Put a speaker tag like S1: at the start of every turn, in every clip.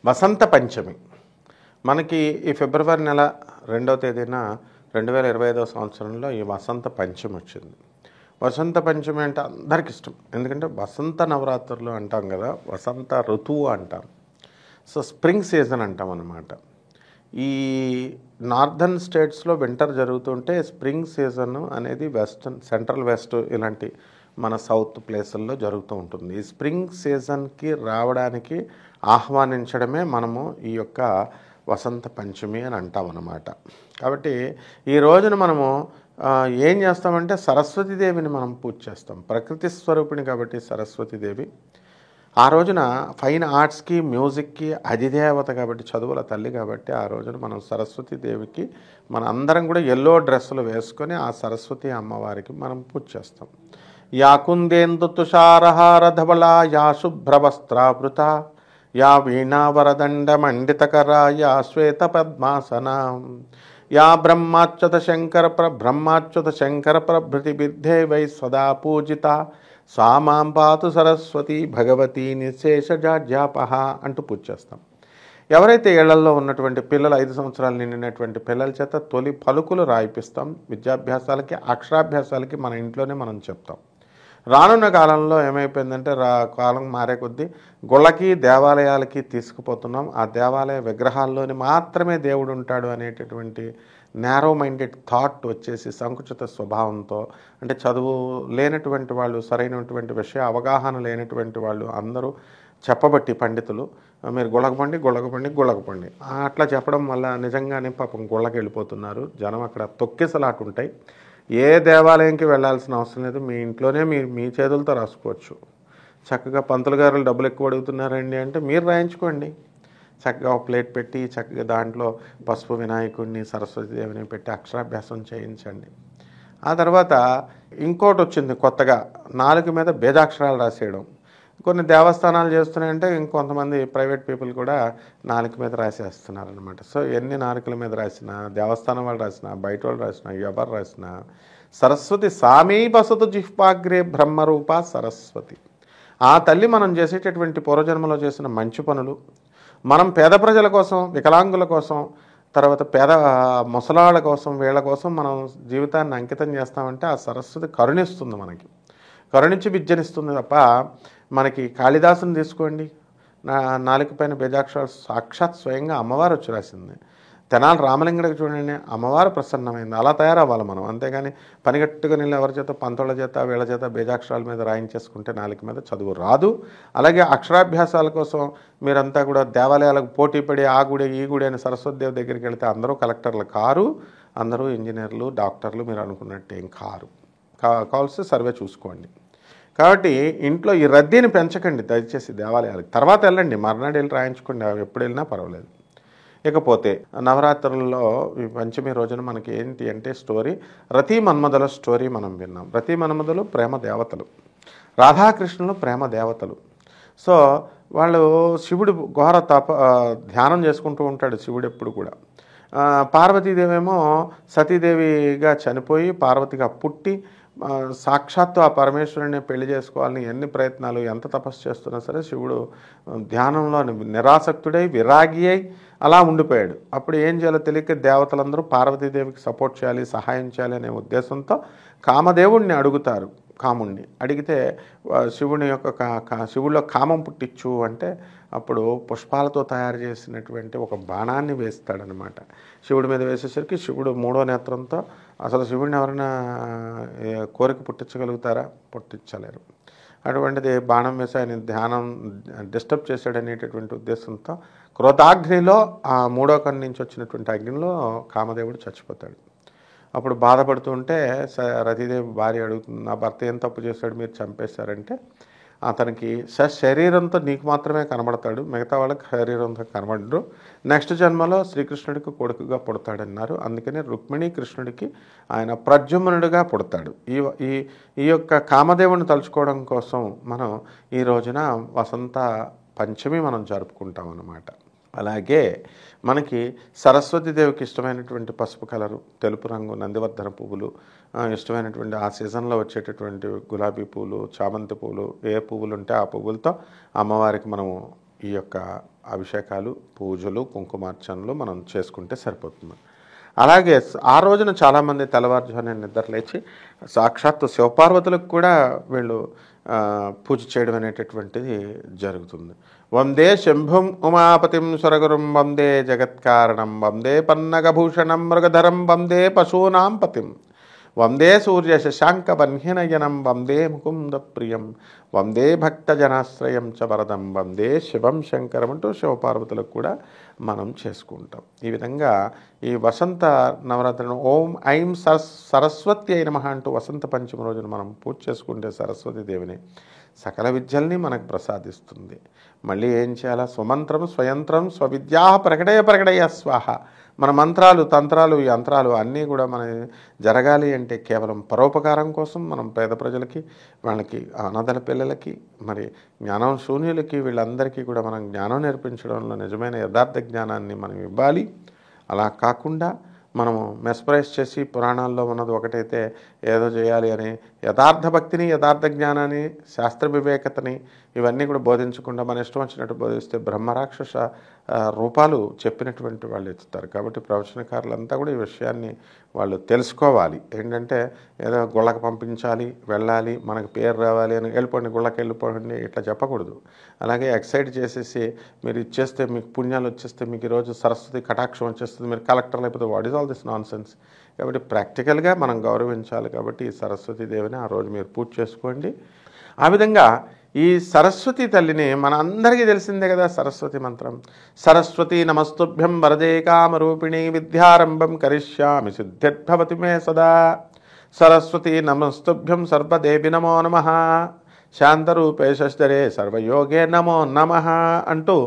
S1: వసంత పంచమి మనకి ఈ ఫిబ్రవరి నెల 2వ తేదీన 2025 సంవత్సరంలో ఈ వసంత పంచమి వచ్చింది. వసంత పంచమి అంటే అందరికి ఇష్టం, ఎందుకంటే వసంత నవరాత్రులు అంటాం కదా, వసంత ఋతువు అంటాం. సో స్ప్రింగ్ సీజన్ అంటాం అన్నమాట. ఈ నార్థన్ స్టేట్స్లో వింటర్ జరుగుతుంటే స్ప్రింగ్ సీజన్ అనేది వెస్టర్న్, సెంట్రల్ వెస్ట్ ఇలాంటి మన సౌత్ ప్లేసుల్లో జరుగుతూ ఉంటుంది. ఈ స్ప్రింగ్ సీజన్కి రావడానికి ఆహ్వానించడమే మనము ఈ యొక్క వసంత పంచమి అని అంటాం అన్నమాట. కాబట్టి ఈ రోజున మనము ఏం చేస్తామంటే సరస్వతీదేవిని మనం పూజ చేస్తాం. ప్రకృతి స్వరూపిణి కాబట్టి సరస్వతీదేవి ఆ రోజున ఫైన్ ఆర్ట్స్కి, మ్యూజిక్కి అధిదేవత కాబట్టి, చదువుల తల్లి కాబట్టి ఆ రోజున మనం సరస్వతీదేవికి మన అందరం కూడా ఎల్లో డ్రెస్సులు వేసుకొని ఆ సరస్వతి అమ్మవారికి మనం పూజ చేస్తాం. యా కుందేందు తుషారహార ధవళా యా శుభ్రవస్త్రావృత యా వీణావరదండ మండితకరా యా శ్వేత పద్మాసనా యా బ్రహ్మాచ్యుత శంకర ప్రభృతి బిద్ధే వై సదా పూజిత స్వామాం పాతు సరస్వతి భగవతి నిశేషజాజ్యాపహ అంటూ పూజ చేస్తాం. ఎవరైతే ఏళ్లలో ఉన్నటువంటి పిల్లలు 5 సంవత్సరాలు నిండినటువంటి పిల్లల చేత తొలి పలుకులు రాయిపిస్తాం. విద్యాభ్యాసాలకి, అక్షరాభ్యాసాలకి మన ఇంట్లోనే మనం చెప్తాం. రానున్న కాలంలో ఏమైపోయిందంటే కాలం మారే కొద్దీ గుళ్ళకి, దేవాలయాలకి తీసుకుపోతున్నాం. ఆ దేవాలయ విగ్రహాల్లోని మాత్రమే దేవుడు ఉంటాడు అనేటటువంటి నేరో మైండెడ్ థాట్ వచ్చేసి సంకుచిత స్వభావంతో, అంటే చదువు లేనటువంటి వాళ్ళు, సరైనటువంటి విషయ అవగాహన లేనటువంటి వాళ్ళు అందరూ చెప్పబట్టి పండితులు మీరు గుళ్ళకపోండి అట్లా చెప్పడం వల్ల నిజంగానే పాపం గుళ్ళకి వెళ్ళిపోతున్నారు జనం. అక్కడ తొక్కిసలాటుంటాయి. ఏ దేవాలయంకి వెళ్ళాల్సిన అవసరం లేదు, మీ ఇంట్లోనే మీరు మీ చేతులతో రాసుకోవచ్చు. చక్కగా పంతులు గారు డబ్బులు ఎక్కువ అడుగుతున్నారండి అంటే మీరు రాయించుకోండి. చక్కగా ఒక ప్లేట్ పెట్టి చక్కగా దాంట్లో పసుపు వినాయకుడిని, సరస్వతీదేవిని పెట్టి అక్షరాభ్యాసం చేయించండి. ఆ తర్వాత ఇంకోటి వచ్చింది కొత్తగా, నాలుక మీద బేజాక్షరాలు రాసేయడం. కొన్ని దేవస్థానాలు చేస్తున్నాయంటే ఇంకొంతమంది ప్రైవేట్ పీపుల్ కూడా నాలుక మీద రాసేస్తున్నారనమాట. సో ఎన్ని నాలుకల మీద రాసినా, దేవస్థానం వాళ్ళు రాసినా, బయట వాళ్ళు రాసినా, ఎవరు రాసినా సరస్వతి సామీపసతు జిహ్వాగ్రే బ్రహ్మరూప సరస్వతి. ఆ తల్లి మనం చేసేటటువంటి పూర్వజన్మలో చేసిన మంచి పనులు, మనం పేద ప్రజల కోసం, వికలాంగుల కోసం, తర్వాత పేద ముసలాళ్ళ కోసం, వీళ్ళ కోసం మనం జీవితాన్ని అంకితం చేస్తామంటే ఆ సరస్వతి కరుణిస్తుంది, మనకి కరుణించి విద్యనిస్తుంది తప్ప మనకి కాళిదాసుని తీసుకోండి, నాలుక పైన బేజాక్షరాలు సాక్షాత్ స్వయంగా అమ్మవారు వచ్చి రాసింది. తెనాలి రామలింగడికి చూడండి, అమ్మవారు ప్రసన్నమైంది. అలా తయారవ్వాలి మనం, అంతేగాని పనిగట్టుగా నీళ్ళు ఎవరి చేత, పంతుల చేత, వీళ్ళ చేత బేజాక్షరాల మీద రాయించేసుకుంటే నాలుక మీద చదువు రాదు. అలాగే అక్షరాభ్యాసాల కోసం మీరంతా కూడా దేవాలయాలకు పోటీ పడి ఆ గుడి ఈ గుడి అని సరస్వతిదేవి దగ్గరికి వెళితే అందరూ కలెక్టర్లు కారు, అందరూ ఇంజనీర్లు, డాక్టర్లు మీరు అనుకున్నట్టు ఏం కారు. కావాల్సి సర్వే చూసుకోండి. కాబట్టి ఇంట్లో ఈ రద్దీని పెంచకండి దయచేసి. దేవాలయాలకు తర్వాత వెళ్ళండి, మర్నాడు వెళ్ళి రాయించుకోండి, ఎప్పుడు వెళ్ళినా పర్వాలేదు. ఇకపోతే నవరాత్రుల్లో ఈ పంచమి రోజున మనకి ఏంటి అంటే స్టోరీ, రతి మన్మధుల స్టోరీ మనం విన్నాం. రతి మన్మధులు ప్రేమ దేవతలు, రాధాకృష్ణులు ప్రేమ దేవతలు. సో వాళ్ళు శివుడు ఘోర ధ్యానం చేసుకుంటూ ఉంటాడు శివుడు ఎప్పుడు కూడా. పార్వతీదేవి ఏమో సతీదేవిగా చనిపోయి పార్వతిగా పుట్టి సాక్షాత్తు ఆ పరమేశ్వరుని పెళ్లి చేసుకోవాలని ఎన్ని ప్రయత్నాలు, ఎంత తపస్సు చేస్తున్నా సరే శివుడు ధ్యానంలో నిరాసక్తుడై విరాగి అయి అలా ఉండిపోయాడు. అప్పుడు ఏం చేయాలో తెలియక దేవతలందరూ పార్వతీదేవికి సపోర్ట్ చేయాలి, సహాయం చేయాలి అనే ఉద్దేశంతో కామదేవుడిని అడుగుతారు. కాముణ్ణి అడిగితే శివుని యొక్క శివుడిలో కామం పుట్టించు అంటే అప్పుడు పుష్పాలతో తయారు చేసినటువంటి ఒక బాణాన్ని వేస్తాడనమాట. శివుడి మీద వేసేసరికి శివుడు 3వ నేత్రంతో, అసలు శివుడిని ఎవరైనా కోరిక పుట్టించగలుగుతారా? పుట్టించలేరు. అటువంటిది బాణం వేసి ఆయన ధ్యానం డిస్టర్బ్ చేశాడనేటటువంటి ఉద్దేశంతో క్రోధాగ్నిలో, ఆ 3వ కన్ను నుంచి వచ్చినటువంటి అగ్నిలో కామదేవుడు చచ్చిపోతాడు. అప్పుడు బాధపడుతూ ఉంటే రతీదేవి భార్య అడుగుతుంది, నా భర్త ఏం తప్పు చేశాడు మీరు చంపేశారంటే, అతనికి శరీరంతో నీకు మాత్రమే కనబడతాడు, మిగతా వాళ్ళకి శరీరంతో కనబడరు, నెక్స్ట్ జన్మలో శ్రీకృష్ణుడికి కొడుకుగా పుడతాడన్నారు. అందుకని రుక్మిణీ కృష్ణుడికి ఆయన ప్రద్యుమ్నుడిగా పుడతాడు. ఈ యొక్క కామదేవుని తలుచుకోవడం కోసం మనం ఈ రోజున వసంత పంచమి మనం జరుపుకుంటాం అన్నమాట. అలాగే మనకి సరస్వతీదేవికి ఇష్టమైనటువంటి పసుపు కలరు, తెలుపు రంగు నందివర్ధన పువ్వులు, ఇష్టమైనటువంటి ఆ సీజన్లో వచ్చేటటువంటి గులాబీ పూలు, చామంతి పూలు, ఏ పువ్వులు ఉంటే ఆ పువ్వులతో అమ్మవారికి మనము ఈ యొక్క అభిషేకాలు, పూజలు, కుంకుమార్చనలు మనం చేసుకుంటే సరిపోతుంది. అలాగే ఆ రోజున చాలామంది తెల్లవారుజామున నిద్ర లేచి సాక్షాత్తు శివపార్వతులకు కూడా వీళ్ళు పూజ చేయడం అనేటటువంటిది జరుగుతుంది. వందే శంభుం ఉమాపతిం సురగురుం వందే జగత్కారణం వందే పన్నగభూషణం మృగధరం వందే పశూనాం పతిం వందే సూర్య శశాంక వన్యనయనం వందే ముకుంద ప్రియం వందే భక్తజనాశ్రయం చ వరదం వందే శివం శంకరం అంటూ శివపార్వతులకు కూడా మనం చేసుకుంటాం. ఈ విధంగా ఈ వసంత నవరాత్రులను ఓం ఐం సరస్వతి అయిన నమః అంటూ వసంత పంచమి రోజున మనం పూజ చేసుకుంటే సరస్వతీదేవిని సకల విద్యల్ని మనకు ప్రసాదిస్తుంది. మళ్ళీ ఏం చేయాలా? స్వమంత్రం స్వయంత్రం స్వవిద్యా ప్రకటయ స్వాహ. మన మంత్రాలు, తంత్రాలు, యంత్రాలు అన్నీ కూడా మన జరగాలి అంటే కేవలం పరోపకారం కోసం మనం పేద ప్రజలకి, వాళ్ళకి అనాథల పిల్లలకి, మరి జ్ఞానం శూన్యులకి, వీళ్ళందరికీ కూడా మనం జ్ఞానం నేర్పించడంలో నిజమైన యథార్థ జ్ఞానాన్ని మనం ఇవ్వాలి. అలా కాకుండా మనము మెస్పరైజ్ చేసి పురాణాల్లో ఉన్నది ఒకటైతే ఏదో చేయాలి అని యథార్థ భక్తిని, యథార్థ జ్ఞానాన్ని, శాస్త్ర వివేకతని ఇవన్నీ కూడా బోధించకుండా మన ఇష్టం వచ్చినట్టు బోధిస్తే బ్రహ్మరాక్షస రూపాలు చెప్పినటువంటి వాళ్ళు ఎత్తుతారు. కాబట్టి ప్రవచనకారులంతా కూడా ఈ విషయాన్ని వాళ్ళు తెలుసుకోవాలి. ఏంటంటే ఏదో గుళ్ళకి పంపించాలి, వెళ్ళాలి, మనకు పేరు రావాలి అని వెళ్ళిపోండి, గుళ్ళకి వెళ్ళిపోండి ఇట్లా చెప్పకూడదు. అలాగే ఎక్సైట్ చేసేసి మీరు ఇచ్చేస్తే మీకు పుణ్యాలు వచ్చేస్తే మీకు ఈరోజు సరస్వతి కటాక్షం వచ్చేస్తుంది, మీరు కలెక్టర్ లేకపోతే what is all this non sense. కాబట్టి ప్రాక్టికల్గా మనం గౌరవించాలి. కాబట్టి ఈ సరస్వతీదేవిని ఆ రోజు మీరు పూజ చేసుకోండి. ఆ విధంగా ఈ సరస్వతి తల్లిని మన అందరికీ తెలిసిందే కదా, సరస్వతి మంత్రం. సరస్వతి నమస్తుభ్యం వరదే కామరూపిణి విద్యారంభం కరిష్యామి సిద్ధిర్భవతి మే సదా. సరస్వతి నమస్తుభ్యం సర్వదేవి నమో నమః శాంతరూపే శశిధరే సర్వయోగే నమో నమః అంటూ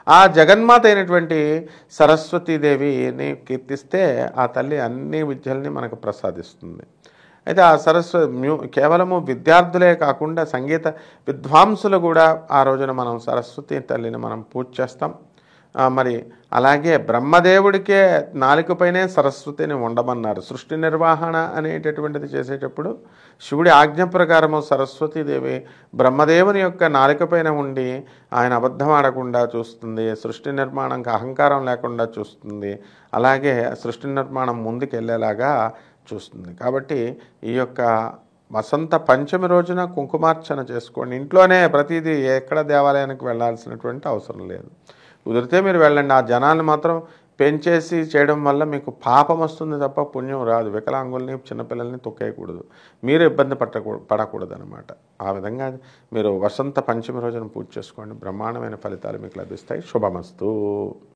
S1: ఆ జగన్మాత అయినటువంటి సరస్వతీదేవిని కీర్తిస్తే ఆ తల్లి అన్ని విద్యల్ని మనకు ప్రసాదిస్తుంది. అయితే ఆ కేవలము విద్యార్థులే కాకుండా సంగీత విద్వాంసులు కూడా ఆ రోజున మనం సరస్వతి తల్లిని మనం పూజ చేస్తాం. మరి అలాగే బ్రహ్మదేవుడికే నాలుకపైనే సరస్వతిని ఉండమన్నారు. సృష్టి నిర్వహణ అనేటటువంటిది చేసేటప్పుడు శివుడి ఆజ్ఞ ప్రకారము సరస్వతీదేవి బ్రహ్మదేవుని యొక్క నాలుకపైన ఉండి ఆయన అబద్ధం ఆడకుండా చూస్తుంది, సృష్టి నిర్మాణంకి అహంకారం లేకుండా చూస్తుంది, అలాగే సృష్టి నిర్మాణం ముందుకు వెళ్ళేలాగా చూస్తుంది. కాబట్టి ఈ యొక్క వసంత పంచమి రోజున కుంకుమార్చన చేసుకోండి. ఇంట్లోనే ప్రతిదీ ఎక్కడ దేవాలయానికి వెళ్ళాల్సినటువంటి అవసరం లేదు. కుదిరితే మీరు వెళ్ళండి. ఆ జనాన్ని మాత్రం పెంచేసి చేయడం వల్ల మీకు పాపం వస్తుంది తప్ప పుణ్యం రాదు. వికలాంగుల్ని, చిన్నపిల్లల్ని తొక్కేయకూడదు, మీరు ఇబ్బంది పడకూడదు అనమాట. ఆ విధంగా మీరు వసంత పంచమి రోజున పూజ చేసుకోండి. బ్రహ్మాండమైన ఫలితాలు మీకు లభిస్తాయి. శుభమస్తు.